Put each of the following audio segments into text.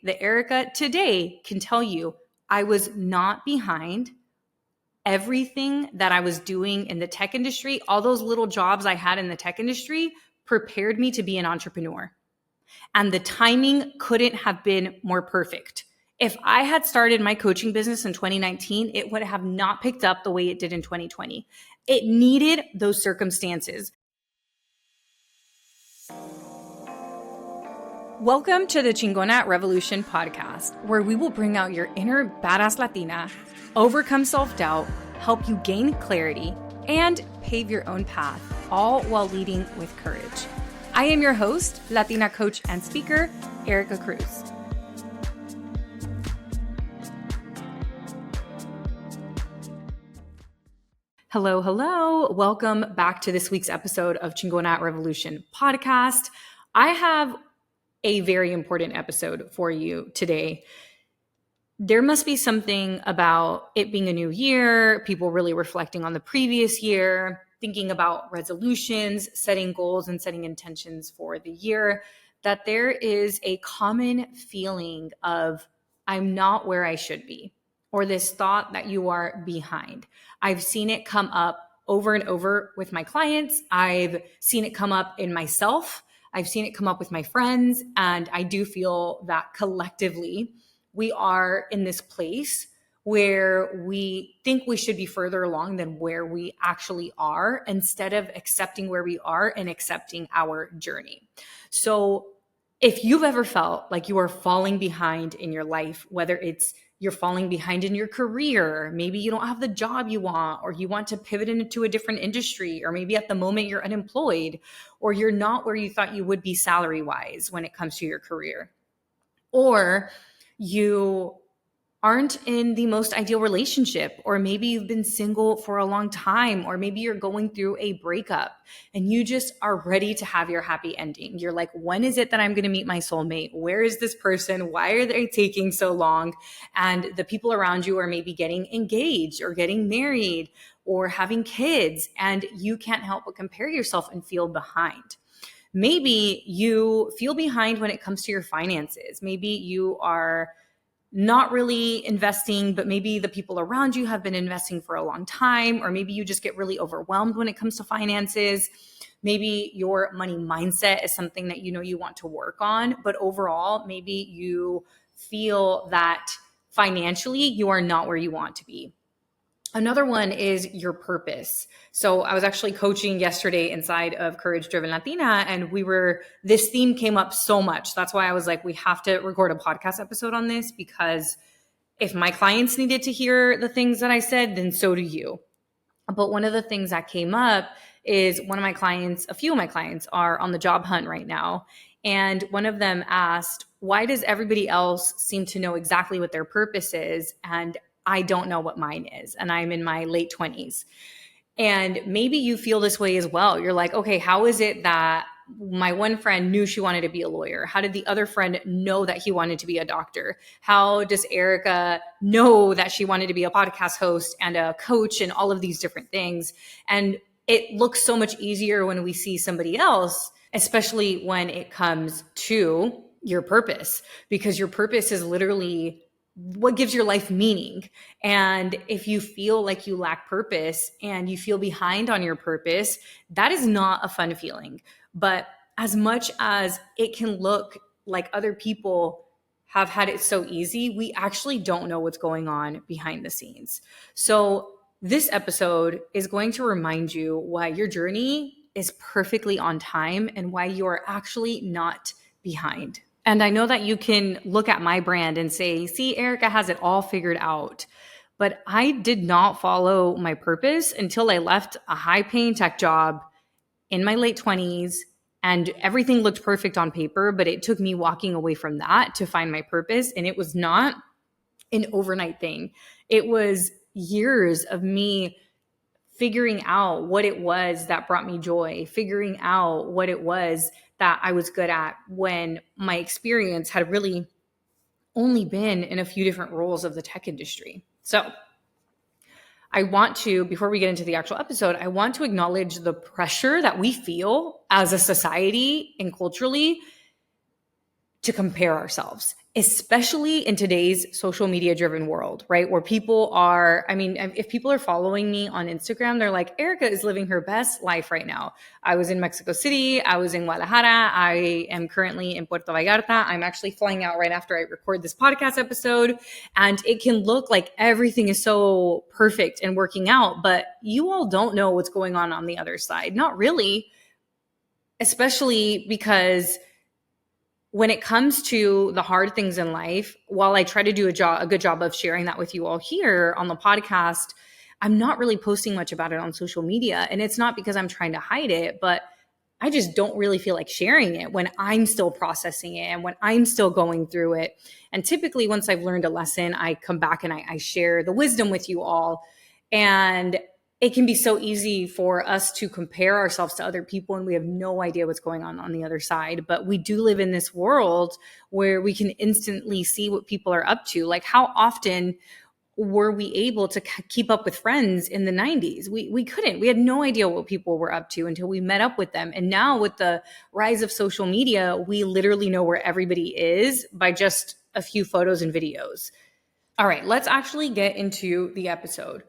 that Erica today can tell you I was not behind. Everything that I was doing in the tech industry, all those little jobs I had in the tech industry prepared me to be an entrepreneur. And the timing couldn't have been more perfect. If I had started my coaching business in 2019, it would have not picked up the way it did in 2020. It needed those circumstances. Welcome to the Chingona Revolution podcast, where we will bring out your inner badass Latina, overcome self-doubt, help you gain clarity, and pave your own path, all while leading with courage. I am your host, Latina coach and speaker, Erica Cruz. Hello. Welcome back to this week's episode of Chingona Revolution podcast. I have a very important episode for you today. There must be something about it being a new year, people really reflecting on the previous year, thinking about resolutions, setting goals, and setting intentions for the year, that there is a common feeling of, I'm not where I should be, or this thought that you are behind. I've seen it come up over and over with my clients. I've seen it come up in myself. I've seen it come up with my friends, and I do feel that collectively we are in this place where we think we should be further along than where we actually are, instead of accepting where we are and accepting our journey. So if you've ever felt like you are falling behind in your life, whether it's you're falling behind in your career, maybe you don't have the job you want, or you want to pivot into a different industry, or maybe at the moment you're unemployed, or you're not where you thought you would be salary-wise when it comes to your career, or you aren't in the most ideal relationship, or maybe you've been single for a long time, or maybe you're going through a breakup and you just are ready to have your happy ending. You're like, when is it that I'm going to meet my soulmate? Where is this person? Why are they taking so long? And the people around you are maybe getting engaged or getting married or having kids, and you can't help but compare yourself and feel behind. Maybe you feel behind when it comes to your finances. Maybe you are not really investing, but maybe the people around you have been investing for a long time, or maybe you just get really overwhelmed when it comes to finances. Maybe your money mindset is something that you know you want to work on, but overall, maybe you feel that financially you are not where you want to be. Another one is your purpose. So I was actually coaching yesterday inside of Courage Driven Latina, and this theme came up so much. That's why I was like, we have to record a podcast episode on this, because if my clients needed to hear the things that I said, then so do you. But one of the things that came up is a few of my clients are on the job hunt right now. And one of them asked, why does everybody else seem to know exactly what their purpose is, and I don't know what mine is, and I'm in my late 20s. And maybe you feel this way as well. You're like, okay, how is it that my one friend knew she wanted to be a lawyer? How did the other friend know that he wanted to be a doctor? How does Erica know that she wanted to be a podcast host and a coach and all of these different things? And it looks so much easier when we see somebody else, especially when it comes to your purpose, because your purpose is literally what gives your life meaning. And if you feel like you lack purpose and you feel behind on your purpose, that is not a fun feeling. But as much as it can look like other people have had it so easy, we actually don't know what's going on behind the scenes. So this episode is going to remind you why your journey is perfectly on time and why you are actually not behind. And I know that you can look at my brand and say, see, Erica has it all figured out. But I did not follow my purpose until I left a high-paying tech job in my late 20s, and everything looked perfect on paper, but it took me walking away from that to find my purpose. And it was not an overnight thing. It was years of me figuring out what it was that brought me joy, figuring out what it was that I was good at, when my experience had really only been in a few different roles of the tech industry. So I want to, before we get into the actual episode, I want to acknowledge the pressure that we feel as a society and culturally to compare ourselves. especially in today's social media driven world, right? Where people are, if people are following me on Instagram, they're like, Erica is living her best life right now. I was in Mexico City. I was in Guadalajara. I am currently in Puerto Vallarta. I'm actually flying out right after I record this podcast episode. And it can look like everything is so perfect and working out, but you all don't know what's going on the other side. Not really, especially because when it comes to the hard things in life, while I try to do a good job of sharing that with you all here on the podcast, I'm not really posting much about it on social media. And it's not because I'm trying to hide it, but I just don't really feel like sharing it when I'm still processing it and when I'm still going through it. And typically, once I've learned a lesson, I come back and I share the wisdom with you all. And it can be so easy for us to compare ourselves to other people and we have no idea what's going on the other side. But we do live in this world where we can instantly see what people are up to. Like, how often were we able to keep up with friends in the 90s? We couldn't. We had no idea what people were up to until we met up with them. And now with the rise of social media, we literally know where everybody is by just a few photos and videos. All right, let's actually get into the episode.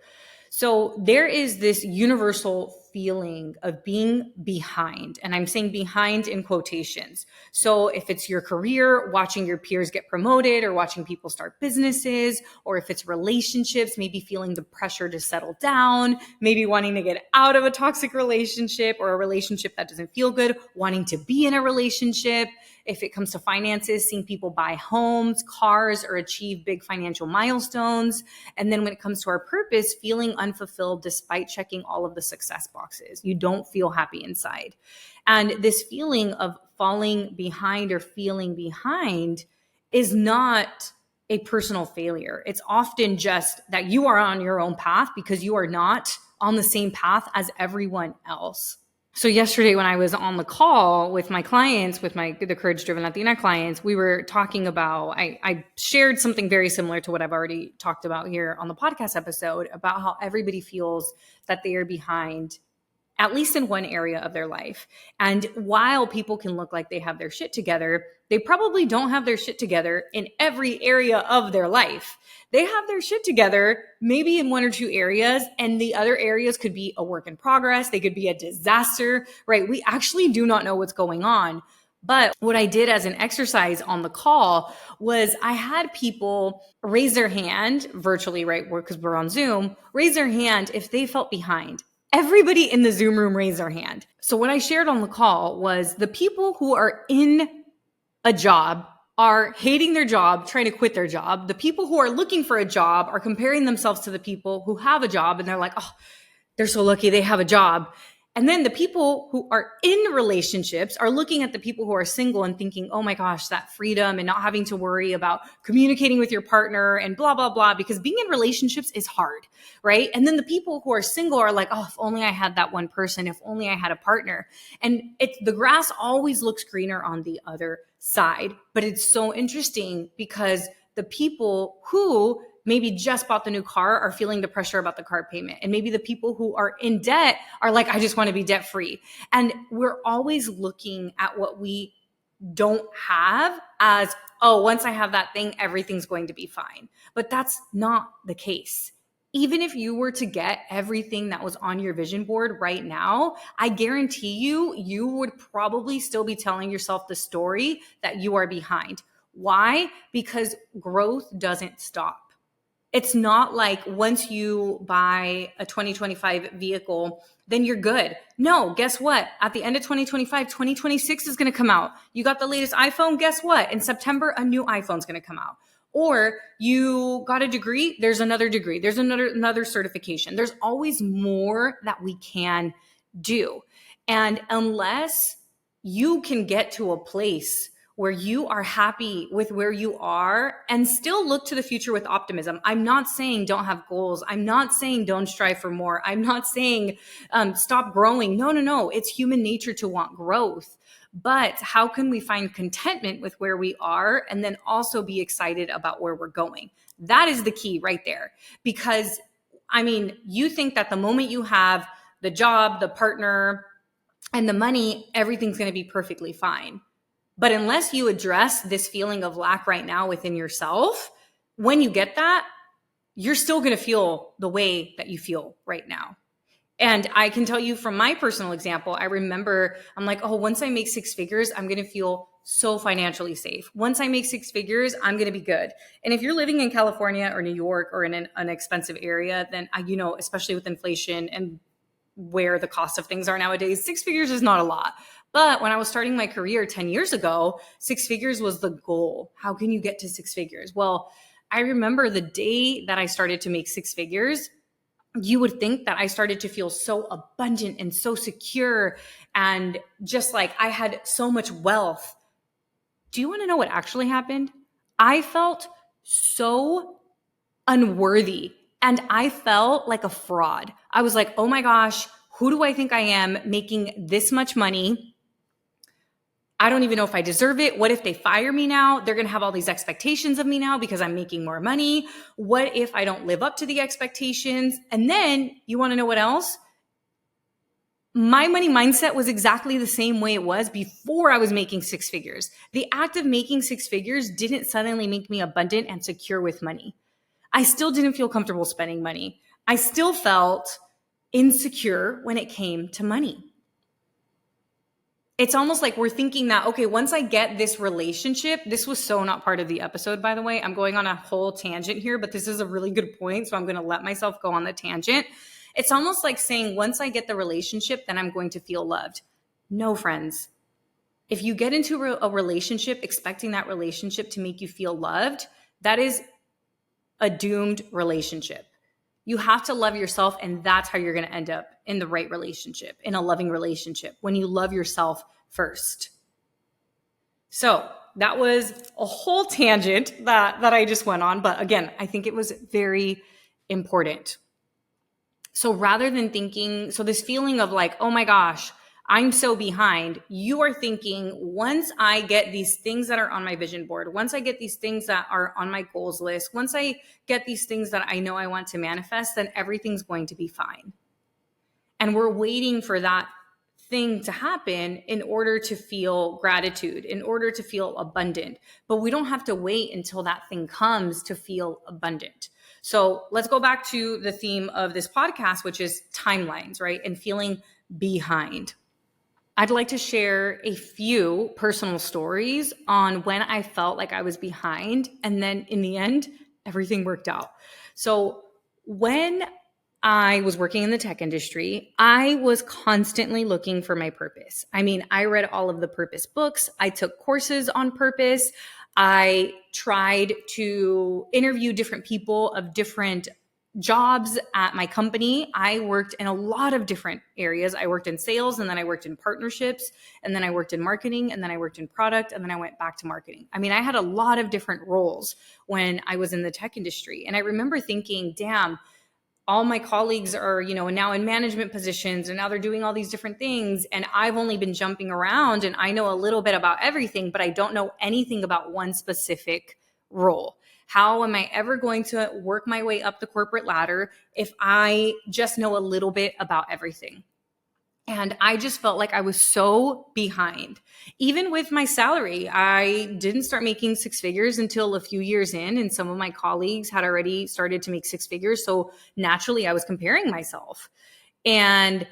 So there is this universal feeling of being behind, and I'm saying behind in quotations. So if it's your career, watching your peers get promoted or watching people start businesses, or if it's relationships, maybe feeling the pressure to settle down, maybe wanting to get out of a toxic relationship or a relationship that doesn't feel good, wanting to be in a relationship. If it comes to finances, seeing people buy homes, cars, or achieve big financial milestones. And then when it comes to our purpose, feeling unfulfilled despite checking all of the success boxes. You don't feel happy inside. And this feeling of falling behind or feeling behind is not a personal failure. It's often just that you are on your own path because you are not on the same path as everyone else. So yesterday when I was on the call with my clients, the Courage Driven Latina clients, we were talking about, I shared something very similar to what I've already talked about here on the podcast episode about how everybody feels that they are behind, at least in one area of their life. And while people can look like they have their shit together, they probably don't have their shit together in every area of their life. They have their shit together maybe in one or two areas, and the other areas could be a work in progress. They could be a disaster, right? We actually do not know what's going on. But what I did as an exercise on the call was I had people raise their hand virtually, right? Because we're on Zoom, raise their hand if they felt behind. Everybody in the Zoom room raised their hand. So what I shared on the call was the people who are in a job are hating their job, trying to quit their job. The people who are looking for a job are comparing themselves to the people who have a job and they're like, oh, they're so lucky they have a job. And then the people who are in relationships are looking at the people who are single and thinking, oh my gosh, that freedom and not having to worry about communicating with your partner and blah, blah, blah, because being in relationships is hard, right? And then the people who are single are like, oh, if only I had that one person, if only I had a partner. And the grass always looks greener on the other side. But it's so interesting because the people who maybe just bought the new car are feeling the pressure about the car payment. And maybe the people who are in debt are like, I just want to be debt free. And we're always looking at what we don't have as, oh, once I have that thing, everything's going to be fine. But that's not the case. Even if you were to get everything that was on your vision board right now, I guarantee you would probably still be telling yourself the story that you are behind. Why? Because growth doesn't stop. It's not like once you buy a 2025 vehicle, then you're good. No, guess what? At the end of 2025, 2026 is going to come out. You got the latest iPhone. Guess what? In September, a new iPhone is going to come out. Or you got a degree, there's another degree. There's another certification. There's always more that we can do. And unless you can get to a place where you are happy with where you are and still look to the future with optimism. I'm not saying don't have goals. I'm not saying don't strive for more. I'm not saying stop growing. No. It's human nature to want growth. But how can we find contentment with where we are and then also be excited about where we're going? That is the key right there. Because, you think that the moment you have the job, the partner, and the money, everything's going to be perfectly fine. But unless you address this feeling of lack right now within yourself, when you get that, you're still going to feel the way that you feel right now. And I can tell you from my personal example, I remember I'm like, oh, once I make six figures, I'm going to feel so financially safe. Once I make six figures, I'm going to be good. And if you're living in California or New York or in an expensive area, then, especially with inflation and where the cost of things are nowadays, six figures is not a lot. But when I was starting my career 10 years ago, six figures was the goal. How can you get to six figures? Well, I remember the day that I started to make six figures, you would think that I started to feel so abundant and so secure and just like I had so much wealth. Do you want to know what actually happened? I felt so unworthy and I felt like a fraud. I was like, oh my gosh, who do I think I am making this much money? I don't even know if I deserve it. What if they fire me now? They're going to have all these expectations of me now because I'm making more money. What if I don't live up to the expectations? And then you want to know what else? My money mindset was exactly the same way it was before I was making six figures. The act of making six figures didn't suddenly make me abundant and secure with money. I still didn't feel comfortable spending money. I still felt insecure when it came to money. It's almost like we're thinking that, okay, once I get this relationship, this was so not part of the episode, by the way. I'm going on a whole tangent here, but this is a really good point. So I'm going to let myself go on the tangent. It's almost like saying, once I get the relationship, then I'm going to feel loved. No, friends. If you get into a relationship expecting that relationship to make you feel loved, that is a doomed relationship. You have to love yourself, and that's how you're going to end up in the right relationship, in a loving relationship, when you love yourself first. So that was a whole tangent that I just went on. But again, I think it was very important. So rather than thinking, so this feeling of like, oh my gosh, I'm so behind, you are thinking, once I get these things that are on my vision board, once I get these things that are on my goals list, once I get these things that I know I want to manifest, then everything's going to be fine. And we're waiting for that thing to happen in order to feel gratitude, in order to feel abundant. But we don't have to wait until that thing comes to feel abundant. So let's go back to the theme of this podcast, which is timelines, right? And feeling behind. I'd like to share a few personal stories on when I felt like I was behind. And then in the end, everything worked out. So when I was working in the tech industry, I was constantly looking for my purpose. I mean, I read all of the purpose books. I took courses on purpose. I tried to interview different people of different jobs at my company. I worked in a lot of different areas. I worked in sales, and then I worked in partnerships, and then I worked in marketing, and then I worked in product, and then I went back to marketing. I mean, I had a lot of different roles when I was in the tech industry. And I remember thinking, damn, all my colleagues are, now in management positions, and now they're doing all these different things. And I've only been jumping around, and I know a little bit about everything, but I don't know anything about one specific role. How am I ever going to work my way up the corporate ladder if I just know a little bit about everything? And I just felt like I was so behind. Even with my salary, I didn't start making six figures until a few years in, and some of my colleagues had already started to make six figures. So naturally, I was comparing myself. And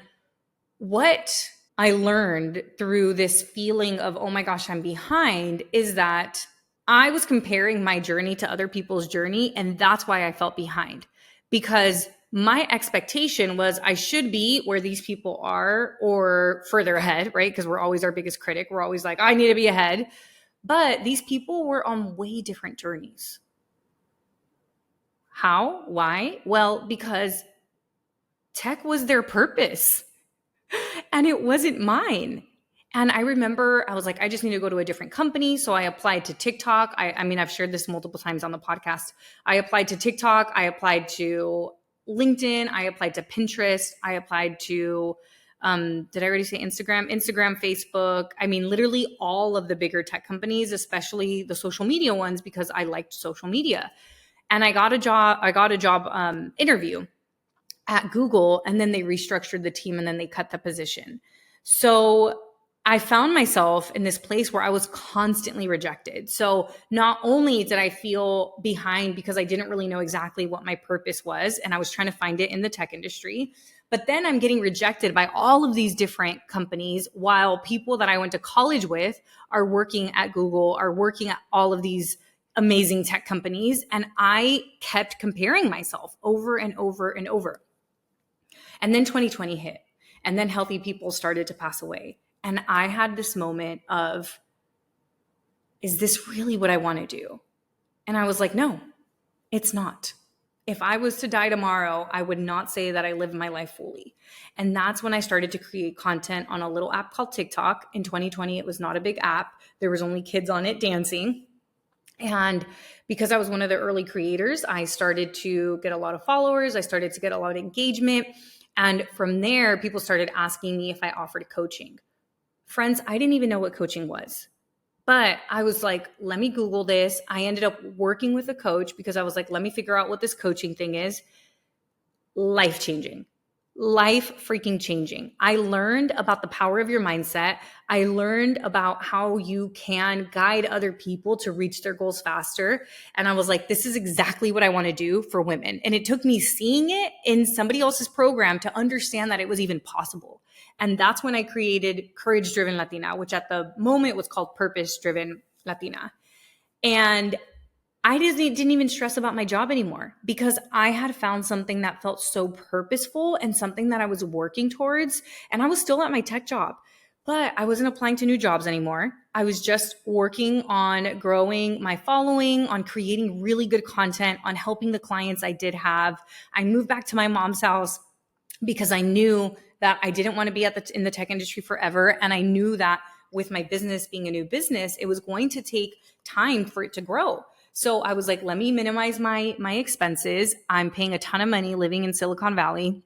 what I learned through this feeling of, oh my gosh, I'm behind, is that I was comparing my journey to other people's journey. And that's why I felt behind, because my expectation was I should be where these people are or further ahead, right? Because we're always our biggest critic. We're always like, I need to be ahead. But these people were on way different journeys. How? Why? Well, because tech was their purpose and it wasn't mine. And I remember I was like, I just need to go to a different company. So I applied to TikTok. I mean, I've shared this multiple times on the podcast. I applied to TikTok. I applied to LinkedIn. I applied to Pinterest. I applied to, did I already say Instagram, Facebook? I mean, literally all of the bigger tech companies, especially the social media ones, because I liked social media. And I got a job interview at Google, and then they restructured the team, and then they cut the position. So I found myself in this place where I was constantly rejected. So not only did I feel behind because I didn't really know exactly what my purpose was, and I was trying to find it in the tech industry, but then I'm getting rejected by all of these different companies while people that I went to college with are working at Google, are working at all of these amazing tech companies. And I kept comparing myself over and over and over. And then 2020 hit, and then healthy people started to pass away. And I had this moment of, is this really what I want to do? And I was like, no, it's not. If I was to die tomorrow, I would not say that I lived my life fully. And that's when I started to create content on a little app called TikTok. In 2020, it was not a big app. There was only kids on it dancing. And because I was one of the early creators, I started to get a lot of followers. I started to get a lot of engagement. And from there, people started asking me if I offered coaching. Friends, I didn't even know what coaching was. But I was like, let me Google this. I ended up working with a coach because I was like, let me figure out what this coaching thing is. Life-changing. Life freaking changing. I learned about the power of your mindset. I learned about how you can guide other people to reach their goals faster. And I was like, this is exactly what I want to do for women. And it took me seeing it in somebody else's program to understand that it was even possible. And that's when I created Courage Driven Latina, which at the moment was called Purpose Driven Latina. And I didn't even stress about my job anymore because I had found something that felt so purposeful and something that I was working towards. And I was still at my tech job, but I wasn't applying to new jobs anymore. I was just working on growing my following, on creating really good content, on helping the clients I did have. I moved back to my mom's house because I knew that I didn't want to be in the tech industry forever. And I knew that with my business being a new business, it was going to take time for it to grow. So I was like, let me minimize my expenses. I'm paying a ton of money living in Silicon Valley.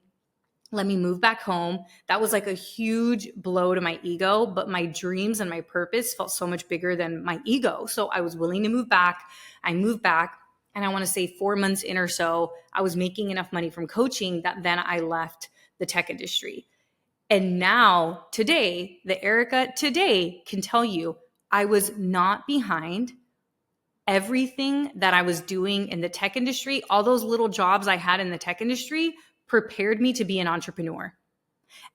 Let me move back home. That was like a huge blow to my ego, but my dreams and my purpose felt so much bigger than my ego. So I was willing to move back. I moved back, and I want to say 4 months in or so, I was making enough money from coaching that then I left the tech industry. And now today, the Erica today can tell you I was not behind. Everything that I was doing in the tech industry, all those little jobs I had in the tech industry prepared me to be an entrepreneur.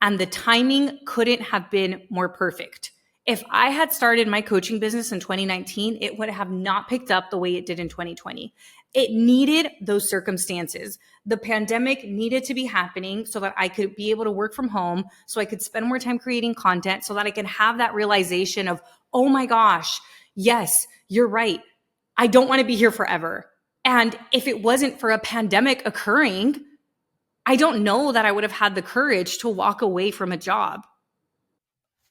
And the timing couldn't have been more perfect. If I had started my coaching business in 2019, it would have not picked up the way it did in 2020. It needed those circumstances. The pandemic needed to be happening so that I could be able to work from home, so I could spend more time creating content, so that I could have that realization of, oh my gosh, yes, you're right. I don't want to be here forever. And if it wasn't for a pandemic occurring, I don't know that I would have had the courage to walk away from a job.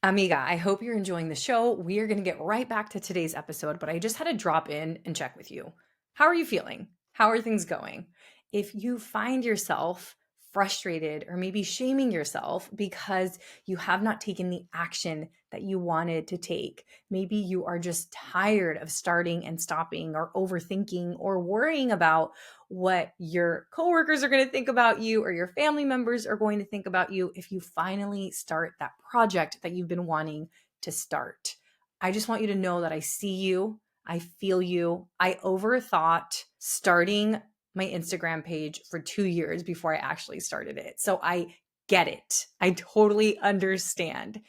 Amiga, I hope you're enjoying the show. We are going to get right back to today's episode, but I just had to drop in and check with you. How are you feeling? How are things going? If you find yourself frustrated or maybe shaming yourself because you have not taken the action that you wanted to take, maybe you are just tired of starting and stopping or overthinking or worrying about what your coworkers are going to think about you or your family members are going to think about you if you finally start that project that you've been wanting to start. I just want you to know that I see you. I feel you. I overthought starting my Instagram page for 2 years before I actually started it. So I get it. I totally understand.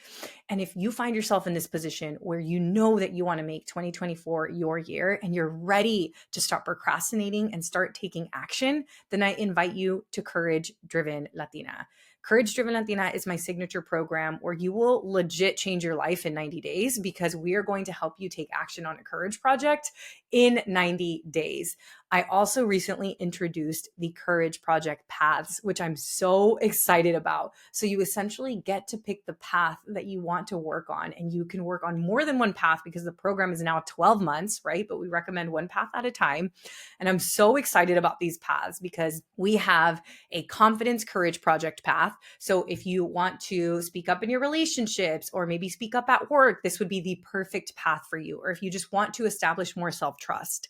And if you find yourself in this position where you know that you want to make 2024 your year and you're ready to stop procrastinating and start taking action, then I invite you to Courage Driven Latina. Courage Driven Latina is my signature program where you will legit change your life in 90 days because we are going to help you take action on a courage project in 90 days. I also recently introduced the Courage Project Paths, which I'm so excited about. So you essentially get to pick the path that you want to work on, and you can work on more than one path because the program is now 12 months, right? But we recommend one path at a time. And I'm so excited about these paths because we have a confidence courage project path. So if you want to speak up in your relationships or maybe speak up at work, this would be the perfect path for you. Or if you just want to establish more self-trust.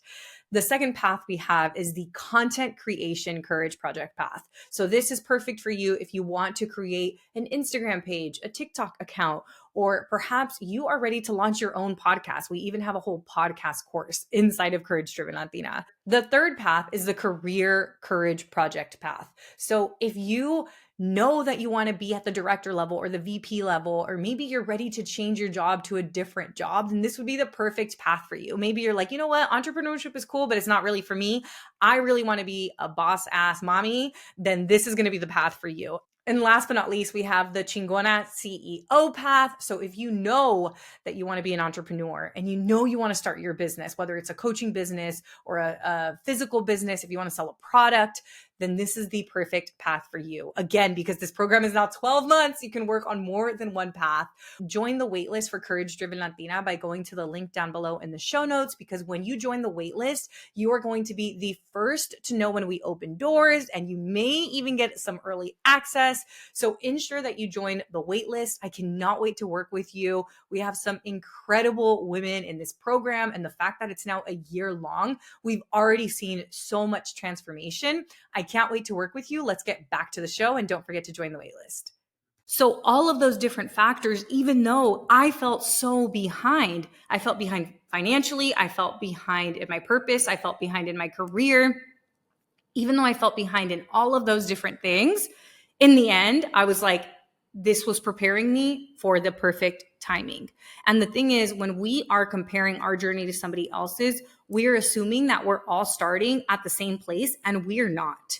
The second path we have is the content creation courage project path. So this is perfect for you if you want to create an Instagram page, a TikTok account, or perhaps you are ready to launch your own podcast. We even have a whole podcast course inside of Courage Driven Latina. The third path is the career courage project path. So if you know that you want to be at the director level or the VP level, or maybe you're ready to change your job to a different job, then this would be the perfect path for you. Maybe you're like, you know what, entrepreneurship is cool, but it's not really for me. I really want to be a boss ass mommy. Then this is going to be the path for you. And last but not least, we have the Chingona CEO path. So if you know that you want to be an entrepreneur and you know you want to start your business, whether it's a coaching business or a physical business, if you want to sell a product, then this is the perfect path for you. Again, because this program is now 12 months, you can work on more than one path. Join the waitlist for Courage Driven Latina by going to the link down below in the show notes, because when you join the waitlist, you are going to be the first to know when we open doors, and you may even get some early access. So ensure that you join the waitlist. I cannot wait to work with you. We have some incredible women in this program, and the fact that it's now a year long, we've already seen so much transformation. I can't wait to work with you. Let's get back to the show, and don't forget to join the waitlist. So all of those different factors, even though I felt so behind, I felt behind financially, I felt behind in my purpose, I felt behind in my career, even though I felt behind in all of those different things, in the end, I was like, this was preparing me for the perfect timing. And the thing is, when we are comparing our journey to somebody else's, we're assuming that we're all starting at the same place, and we're not.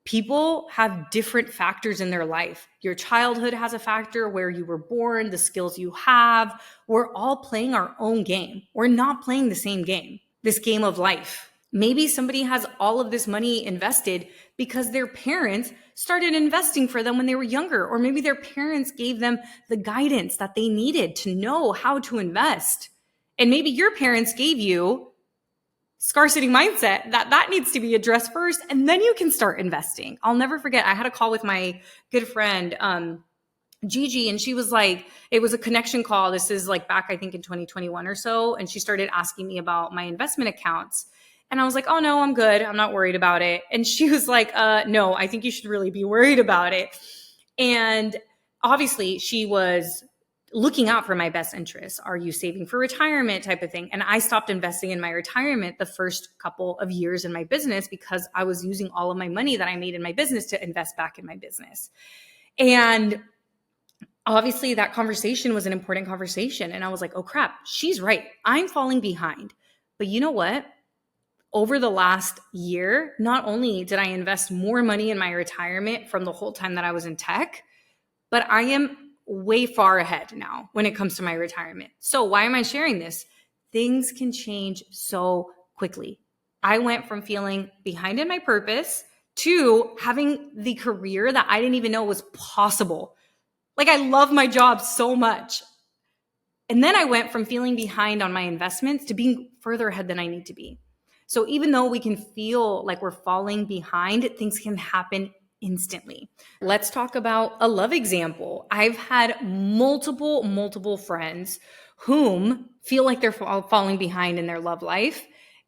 People have different factors in their life. Your childhood has a factor, where you were born, the skills you have. We're all playing our own game. We're not playing the same game, this game of life. Maybe somebody has all of this money invested because their parents started investing for them when they were younger, or maybe their parents gave them the guidance that they needed to know how to invest. And maybe your parents gave you scarcity mindset that needs to be addressed first, and then you can start investing. I'll never forget, I had a call with my good friend, Gigi, and she was like, it was a connection call. This is like back, I think in 2021 or so. And she started asking me about my investment accounts. And I was like, oh no, I'm good. I'm not worried about it. And she was like, no, I think you should really be worried about it. And obviously she was looking out for my best interests. Are you saving for retirement type of thing? And I stopped investing in my retirement the first couple of years in my business because I was using all of my money that I made in my business to invest back in my business. And obviously that conversation was an important conversation. And I was like, oh crap, she's right. I'm falling behind. But you know what? Over the last year, not only did I invest more money in my retirement from the whole time that I was in tech, but I am way far ahead now when it comes to my retirement. So why am I sharing this? Things can change so quickly. I went from feeling behind in my purpose to having the career that I didn't even know was possible. Like, I love my job so much. And then I went from feeling behind on my investments to being further ahead than I need to be. So even though we can feel like we're falling behind, things can happen instantly. Let's talk about a love example. I've had multiple friends whom feel like they're falling behind in their love life.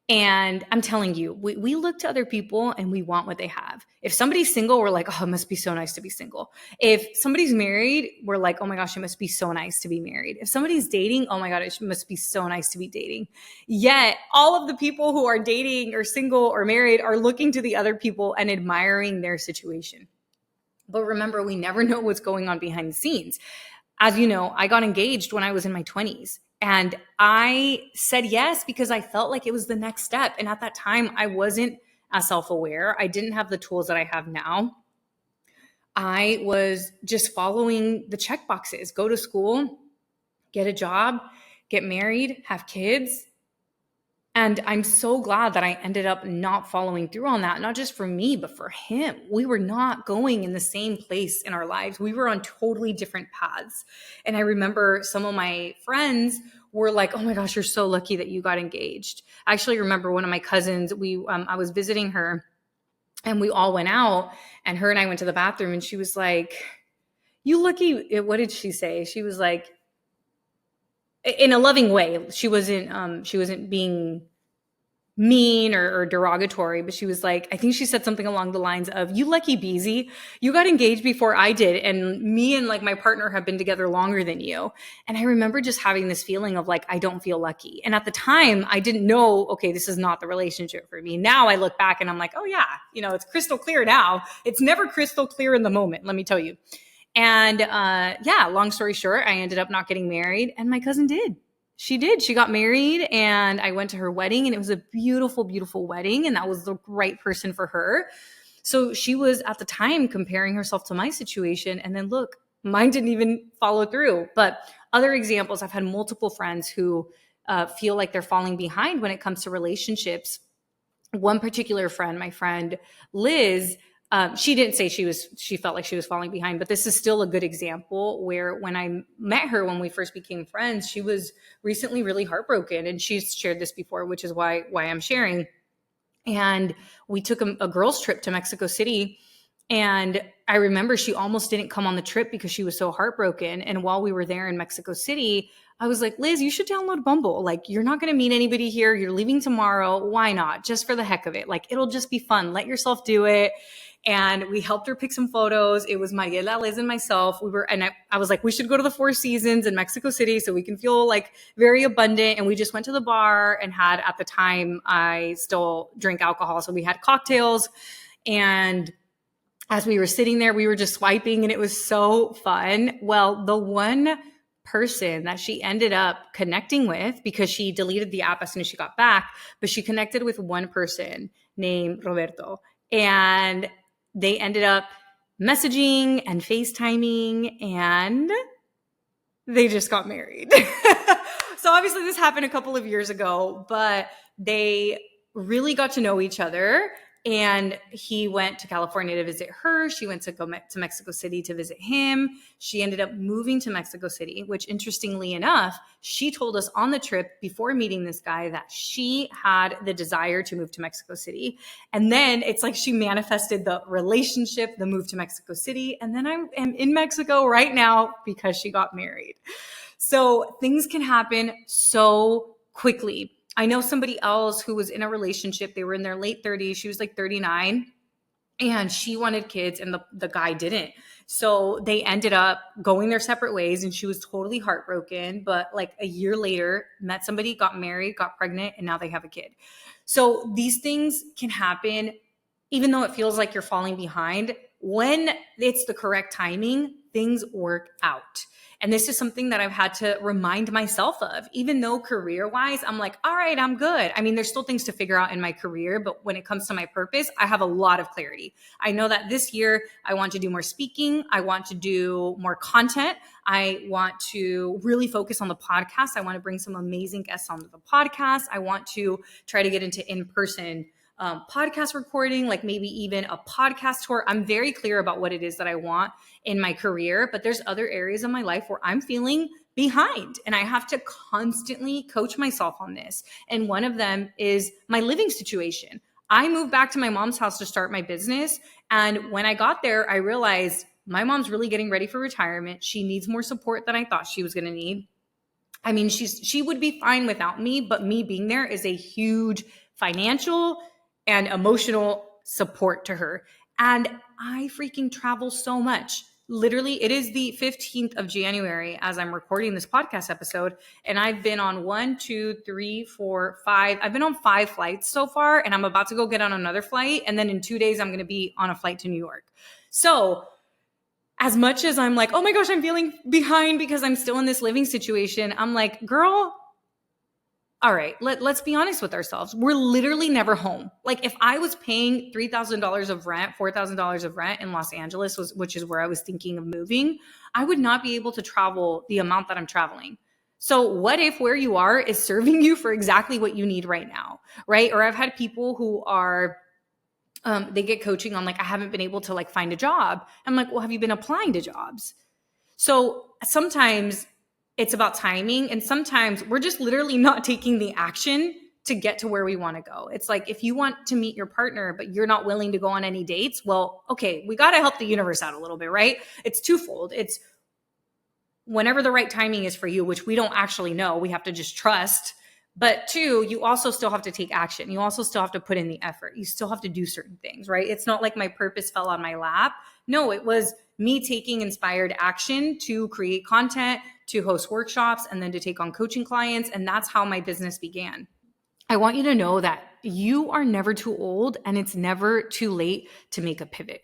And I'm telling you, we look to other people and we want what they have. If somebody's single, we're like, oh, it must be so nice to be single. If somebody's married, we're like, oh my gosh, it must be so nice to be married. If somebody's dating, oh my God, it must be so nice to be dating. Yet all of the people who are dating or single or married are looking to the other people and admiring their situation. But remember, we never know what's going on behind the scenes. As you know, I got engaged when I was in my 20s. And I said yes because I felt like it was the next step. And at that time, I wasn't as self-aware. I didn't have the tools that I have now. I was just following the check boxes: go to school, get a job, get married, have kids. And I'm so glad that I ended up not following through on that, not just for me, but for him. We were not going in the same place in our lives. We were on totally different paths. And I remember some of my friends were like, oh my gosh, you're so lucky that you got engaged. I actually remember one of my cousins, I was visiting her and we all went out, and her and I went to the bathroom, and she was like, you lucky. What did she say? She was like, in a loving way. She wasn't being mean or derogatory, but she was like, I think she said something along the lines of, you lucky beezy, you got engaged before I did. And me and like my partner have been together longer than you. And I remember just having this feeling of like, I don't feel lucky. And at the time I didn't know, okay, this is not the relationship for me. Now I look back and I'm like, oh yeah, it's crystal clear now. It's never crystal clear in the moment, let me tell you. And yeah, long story short, I ended up not getting married, and my cousin did. She did. She got married, and I went to her wedding, and it was a beautiful, beautiful wedding. And that was the right person for her. So she was at the time comparing herself to my situation. And then look, mine didn't even follow through. But other examples, I've had multiple friends who feel like they're falling behind when it comes to relationships. One particular friend, my friend Liz, she didn't say she felt like she was falling behind, but this is still a good example where when I met her, when we first became friends, she was recently really heartbroken, and she's shared this before, which is why I'm sharing. And we took a girls' trip to Mexico City. And I remember she almost didn't come on the trip because she was so heartbroken. And while we were there in Mexico City, I was like, Liz, you should download Bumble. Like, you're not going to meet anybody here. You're leaving tomorrow. Why not? Just for the heck of it. Like, it'll just be fun. Let yourself do it. And we helped her pick some photos. It was Mariela, Liz, and myself. I was like, we should go to the Four Seasons in Mexico City so we can feel like very abundant. And we just went to the bar and had, at the time, I still drink alcohol. So we had cocktails. And as we were sitting there, we were just swiping, and it was so fun. Well, the one person that she ended up connecting with, because she deleted the app as soon as she got back, but she connected with one person named Roberto. And they ended up messaging and FaceTiming, and they just got married. So obviously this happened a couple of years ago, but they really got to know each other. And he went to California to visit her. She went to go to Mexico City to visit him. She ended up moving to Mexico City, which, interestingly enough, she told us on the trip before meeting this guy that she had the desire to move to Mexico City. And then it's like she manifested the relationship, the move to Mexico City. And then I am in Mexico right now because she got married. So things can happen so quickly. I know somebody else who was in a relationship. They were in their late 30s. She was like 39, and she wanted kids, and the guy didn't. So they ended up going their separate ways, and she was totally heartbroken. But like a year later, met somebody, got married, got pregnant, and now they have a kid. So these things can happen, even though it feels like you're falling behind. When it's the correct timing, things work out. And this is something that I've had to remind myself of, even though career-wise, I'm like, all right, I'm good. I mean, there's still things to figure out in my career, but when it comes to my purpose, I have a lot of clarity. I know that this year I want to do more speaking. I want to do more content. I want to really focus on the podcast. I want to bring some amazing guests onto the podcast. I want to try to get into in-person podcast recording, like maybe even a podcast tour. I'm very clear about what it is that I want in my career, but there's other areas of my life where I'm feeling behind, and I have to constantly coach myself on this. And one of them is my living situation. I moved back to my mom's house to start my business. And when I got there, I realized my mom's really getting ready for retirement. She needs more support than I thought she was going to need. I mean, she would be fine without me, but me being there is a huge financial and emotional support to her. And I freaking travel so much. Literally, it is the 15th of January as I'm recording this podcast episode. And I've been on 1, 2, 3, 4, 5. I've been on 5 flights so far, and I'm about to go get on another flight. And then in 2 days, I'm going to be on a flight to New York. So as much as I'm like, oh my gosh, I'm feeling behind because I'm still in this living situation, I'm like, girl, all right, let's be honest with ourselves. We're literally never home. Like if I was paying $3,000 of rent, $4,000 of rent in Los Angeles, which is where I was thinking of moving, I would not be able to travel the amount that I'm traveling. So what if where you are is serving you for exactly what you need right now, right? Or I've had people who are, they get coaching on like, I haven't been able to like find a job. I'm like, well, have you been applying to jobs? So sometimes it's about timing, and sometimes we're just literally not taking the action to get to where we want to go. It's like if you want to meet your partner, but you're not willing to go on any dates, well, okay, we got to help the universe out a little bit, right? It's twofold. It's whenever the right timing is for you, which we don't actually know. We have to just trust. But two, you also still have to take action. You also still have to put in the effort. You still have to do certain things, right? It's not like my purpose fell on my lap. No, it was me taking inspired action to create content, to host workshops, and then to take on coaching clients. And that's how my business began. I want you to know that you are never too old and it's never too late to make a pivot.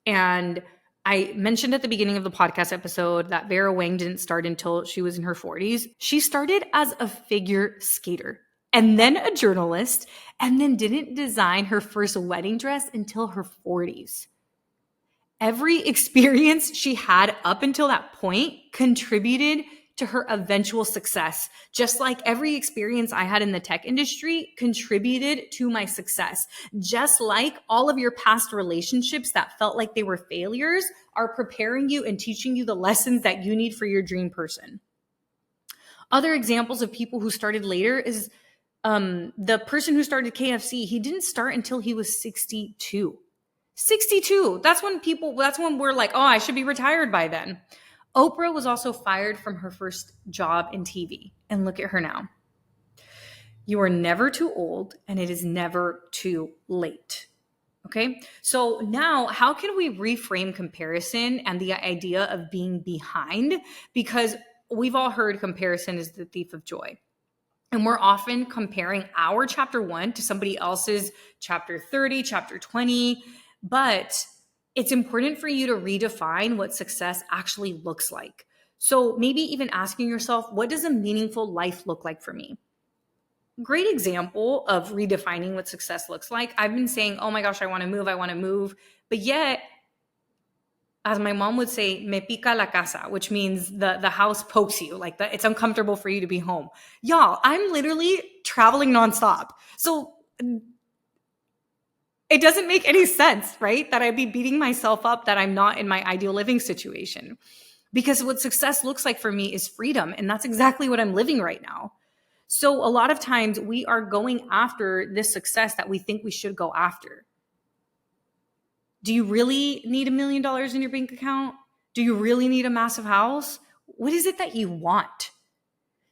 And I mentioned at the beginning of the podcast episode that Vera Wang didn't start until she was in her 40s. She started as a figure skater and then a journalist, and then didn't design her first wedding dress until her 40s. Every experience she had up until that point contributed to her eventual success. Just like every experience I had in the tech industry contributed to my success. Just like all of your past relationships that felt like they were failures are preparing you and teaching you the lessons that you need for your dream person. Other examples of people who started later is the person who started KFC. He didn't start until he was 62. 62. That's when we're like, oh, I should be retired by then. Oprah was also fired from her first job in TV. And look at her now. You are never too old and it is never too late. Okay. So now how can we reframe comparison and the idea of being behind? Because we've all heard comparison is the thief of joy. And we're often comparing our chapter 1 to somebody else's chapter 30, chapter 20. But it's important for you to redefine what success actually looks like. So maybe even asking yourself, what does a meaningful life look like for me? Great example of redefining what success looks like. I've been saying, oh my gosh, I want to move. But yet, as my mom would say, me pica la casa, which means the house pokes you, like it's uncomfortable for you to be home. Y'all, I'm literally traveling nonstop. So it doesn't make any sense, right? That I'd be beating myself up that I'm not in my ideal living situation. Because what success looks like for me is freedom. And that's exactly what I'm living right now. So a lot of times we are going after this success that we think we should go after. Do you really need $1 million in your bank account? Do you really need a massive house? What is it that you want?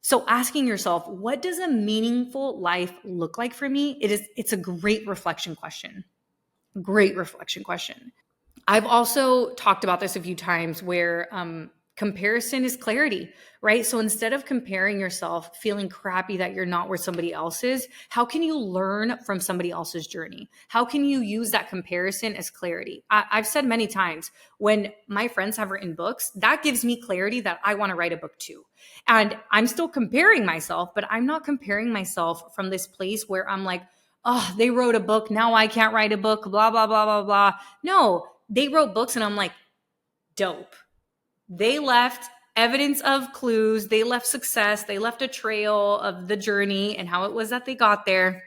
So asking yourself, what does a meaningful life look like for me? It's a great reflection question. Great reflection question. I've also talked about this a few times where comparison is clarity, right? So instead of comparing yourself, feeling crappy that you're not where somebody else is, how can you learn from somebody else's journey? How can you use that comparison as clarity? I've said many times, when my friends have written books, that gives me clarity that I want to write a book too. And I'm still comparing myself, but I'm not comparing myself from this place where I'm like, oh, they wrote a book, now I can't write a book, blah, blah, blah, blah, blah. No, they wrote books and I'm like, dope. They left evidence of clues. They left success. They left a trail of the journey and how it was that they got there.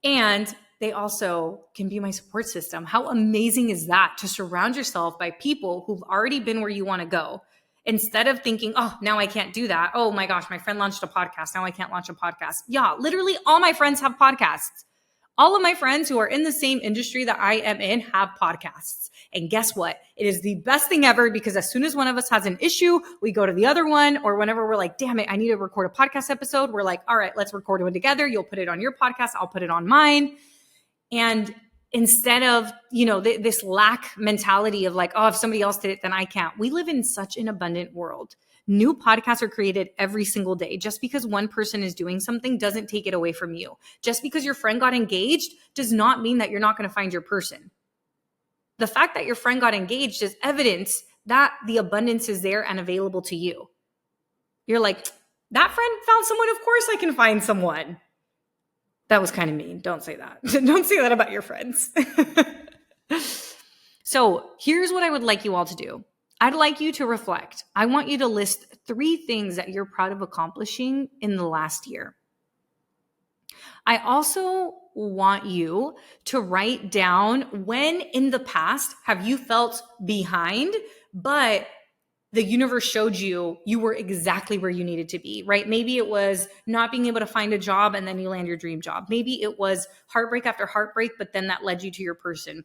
And they also can be my support system. How amazing is that, to surround yourself by people who've already been where you want to go? Instead of thinking, oh, now I can't do that. Oh my gosh, my friend launched a podcast. Now I can't launch a podcast. Yeah, literally all my friends have podcasts. All of my friends who are in the same industry that I am in have podcasts. And guess what? It is the best thing ever, because as soon as one of us has an issue, we go to the other one. Or whenever we're like, damn it, I need to record a podcast episode, we're like, all right, let's record one together. You'll put it on your podcast. I'll put it on mine. And instead of, this lack mentality of like, oh, if somebody else did it, then I can't. We live in such an abundant world. New podcasts are created every single day. Just because one person is doing something doesn't take it away from you. Just because your friend got engaged does not mean that you're not going to find your person. The fact that your friend got engaged is evidence that the abundance is there and available to you. You're like, that friend found someone, of course I can find someone. That was kind of mean. Don't say that. Don't say that about your friends. So here's what I would like you all to do. I'd like you to reflect. I want you to list 3 things that you're proud of accomplishing in the last year. I also want you to write down, when in the past have you felt behind, but the universe showed you were exactly where you needed to be, right? Maybe it was not being able to find a job and then you land your dream job. Maybe it was heartbreak after heartbreak, but then that led you to your person.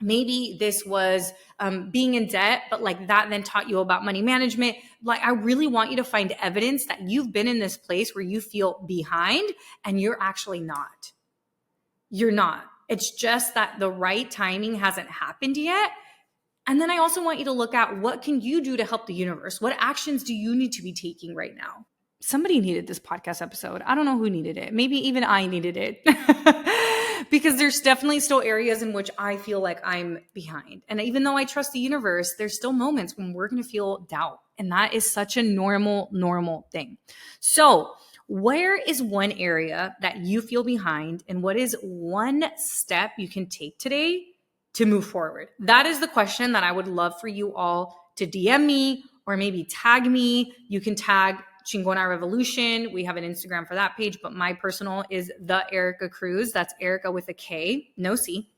Maybe this was being in debt, but like that then taught you about money management. Like, I really want you to find evidence that you've been in this place where you feel behind and you're actually not. You're not. It's just that the right timing hasn't happened yet. And then I also want you to look at, what can you do to help the universe? What actions do you need to be taking right now? Somebody needed this podcast episode. I don't know who needed it. Maybe even I needed it. Because there's definitely still areas in which I feel like I'm behind. And even though I trust the universe, there's still moments when we're going to feel doubt. And that is such a normal thing. So where is one area that you feel behind, and what is one step you can take today to move forward? That is the question that I would love for you all to DM me or maybe tag me. You can tag Chingona Revolution. We have an Instagram for that page, but my personal is the Erica Cruz. That's Erica with a K, no C.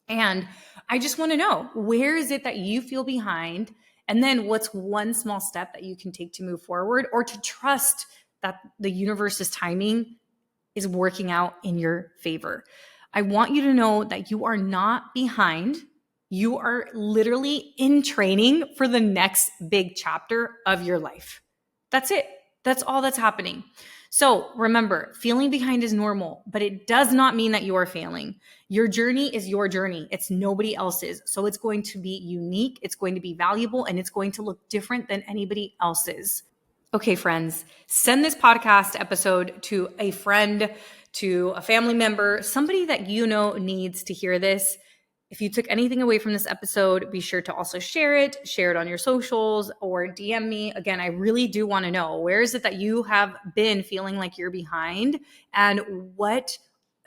And I just want to know, where is it that you feel behind? And then what's one small step that you can take to move forward, or to trust that the universe's timing is working out in your favor? I want you to know that you are not behind. You are literally in training for the next big chapter of your life. That's it. That's all that's happening. So remember, feeling behind is normal, but it does not mean that you are failing. Your journey is your journey. It's nobody else's. So it's going to be unique, it's going to be valuable, and it's going to look different than anybody else's. Okay, friends, send this podcast episode to a friend, to a family member, somebody that you know needs to hear this. If you took anything away from this episode, be sure to also share it on your socials, or DM me. Again, I really do want to know, where is it that you have been feeling like you're behind, and what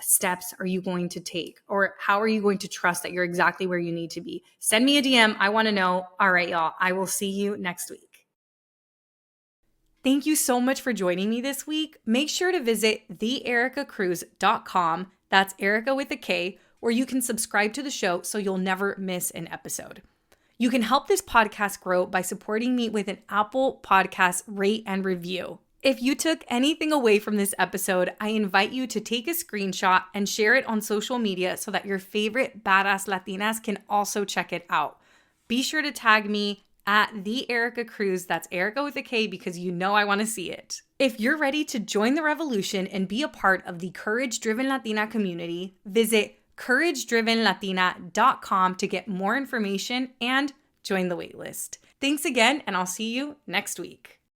steps are you going to take, or how are you going to trust that you're exactly where you need to be? Send me a DM. I want to know. All right, y'all. I will see you next week. Thank you so much for joining me this week. Make sure to visit theericacruz.com. That's Erica with a K, where you can subscribe to the show so you'll never miss an episode. You can help this podcast grow by supporting me with an Apple Podcast rate and review. If you took anything away from this episode, I invite you to take a screenshot and share it on social media so that your favorite badass Latinas can also check it out. Be sure to tag me at the Erica Cruz. That's Erica with a K, because you know I want to see it. If you're ready to join the revolution and be a part of the Courage Driven Latina community, visit couragedrivenlatina.com to get more information and join the waitlist. Thanks again, and I'll see you next week.